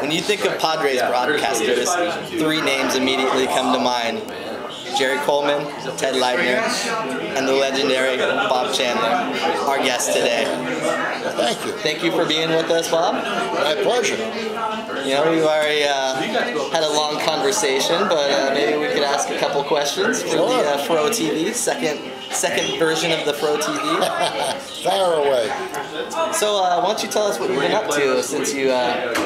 When you think of Padres broadcasters, three names immediately come to mind. Jerry Coleman, Ted Leitner, and the legendary Bob Chandler, our guest today. Thank you. Thank you for being with us, Bob. My pleasure. You know, we've already had a long conversation, but maybe we could ask a couple questions for the Fro TV, second version of the Fro TV. Fire away. So why don't you tell us what you've been up to since you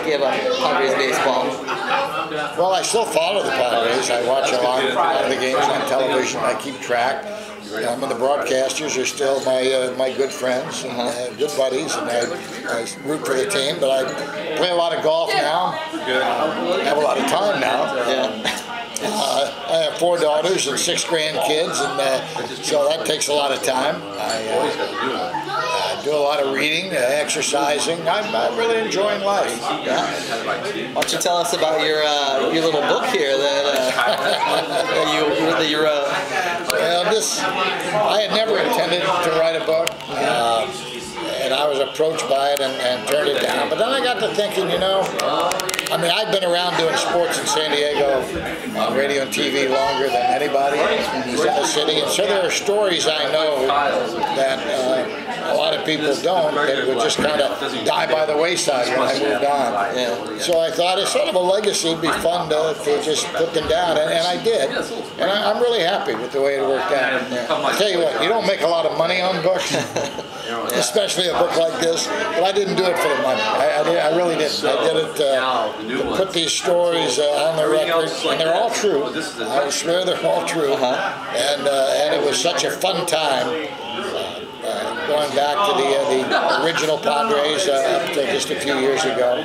gave up Padres baseball? Well, I still follow the Padres. I watch a lot of the games on television. I keep track. I mean, the broadcasters are still my good friends and good buddies, and I root for the team. But I play a lot of golf now. I have a lot of time now. Yeah. I have 4 daughters and 6 grandkids, and so that takes a lot of time. I do a lot of reading, exercising. I'm really enjoying life. Yeah. Why don't you tell us about your little book here that you wrote? Well, I had never intended to write a book. And I was approached by it and turned it down. But then I got to thinking, you know, I mean, I've been around doing sports in San Diego, on radio and TV longer than anybody in the city. And so there are stories I know that a lot of people don't, that would just kind of die by the wayside when I moved on. Yeah. So I thought it's sort of a legacy. It'd be fun to just put them down. And I did. And I'm really happy with the way it worked out. I'll tell you what, you don't make a lot of money on books. Especially a book like this, but I didn't do it for the money. I really didn't. I did it to put these stories on the record, and they're all true. I swear they're all true. And it was such a fun time going back to the original Padres up to just a few years ago,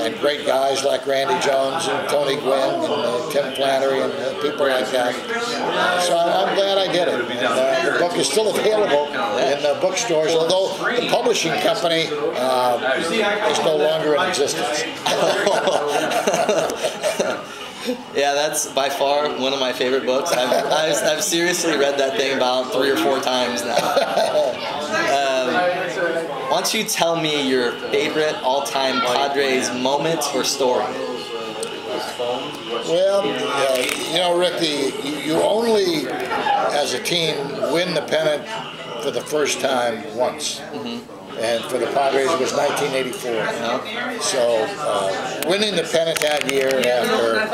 and great guys like Randy Jones and Tony Gwynn and Tim Flannery and people like that. So I'm glad I did it. And the book is still available in bookstores, although the publishing company is no longer in existence. Yeah, that's by far one of my favorite books. I've seriously read that thing about 3 or 4 times now. Why don't you tell me your favorite all-time Padres moment or story? Well, you know, Rick, you only, as a team, win the pennant for the first time once. And for the Padres, it was 1984. So winning the pennant that year after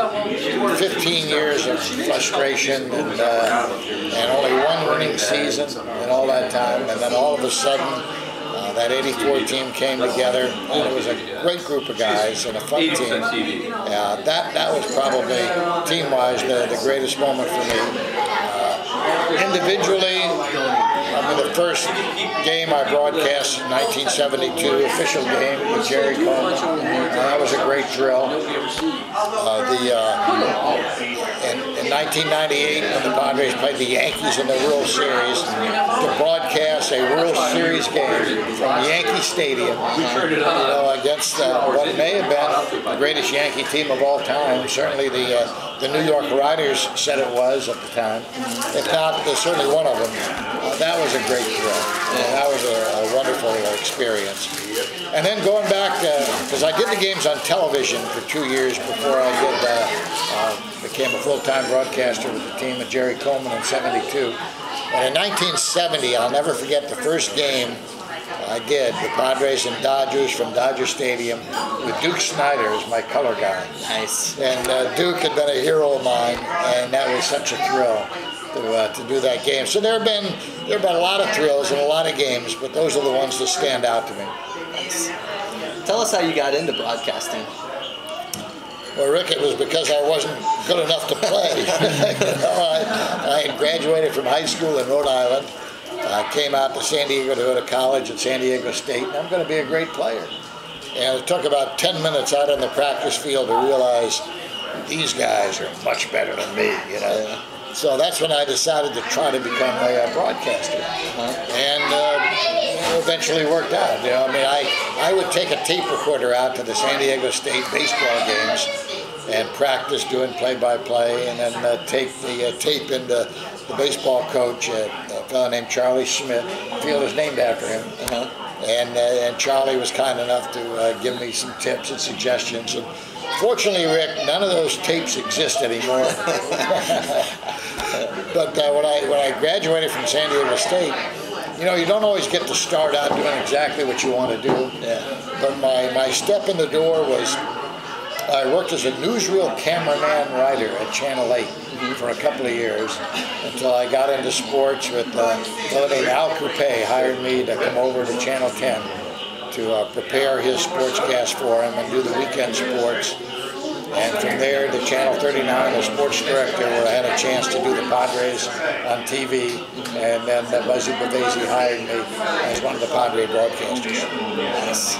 15 years of frustration and only one winning season and all that time, and then all of a sudden that 84 team came together, and it was a great group of guys and a fun team. That was probably, team-wise, the greatest moment for me. Individually, I mean, the first game I broadcast in 1972, official game with Jerry Coleman. That was a great thrill. In 1998, when the Padres played the Yankees in the World Series, to broadcast a World Series game from Yankee Stadium, against what may have been the greatest Yankee team of all time. Certainly the New York Riders said it was at the time. If not, certainly one of them. That was a great thrill. That was a wonderful experience. And then going back, because I did the games on television for 2 years before I became a full-time broadcaster with the team with Jerry Coleman in '72. And in 1970, I'll never forget the first game I did, the Padres and Dodgers from Dodger Stadium, with Duke Snider as my color guy. Nice. And Duke had been a hero of mine, and that was such a thrill to do that game. So there have been a lot of thrills and a lot of games, but those are the ones that stand out to me. Nice. Tell us how you got into broadcasting. Well, Rick, it was because I wasn't good enough to play. I had graduated from high school in Rhode Island. I came out to San Diego to go to college at San Diego State, and I'm going to be a great player. And it took about 10 minutes out on the practice field to realize these guys are much better than me, you know. So that's when I decided to try to become a broadcaster, and eventually worked out. You know, I mean, I would take a tape recorder out to the San Diego State baseball games and practice doing play-by-play, and then take the tape into the baseball coach, a fellow named Charlie Schmidt. The field is named after him. And Charlie was kind enough to give me some tips and suggestions. And fortunately, Rick, none of those tapes exist anymore. But when I graduated from San Diego State, you know, you don't always get to start out doing exactly what you want to do. Yeah. But my step in the door was, I worked as a newsreel cameraman writer at Channel 8 for a couple of years until I got into sports with a fellow named Al Coupe hired me to come over to Channel 10 to prepare his sportscast for him and do the weekend sports. And from there to Channel 39 as sports director, where I had a chance to do the Padres on TV. And then Buzzy Bavasi hired me as one of the Padre broadcasters. Nice.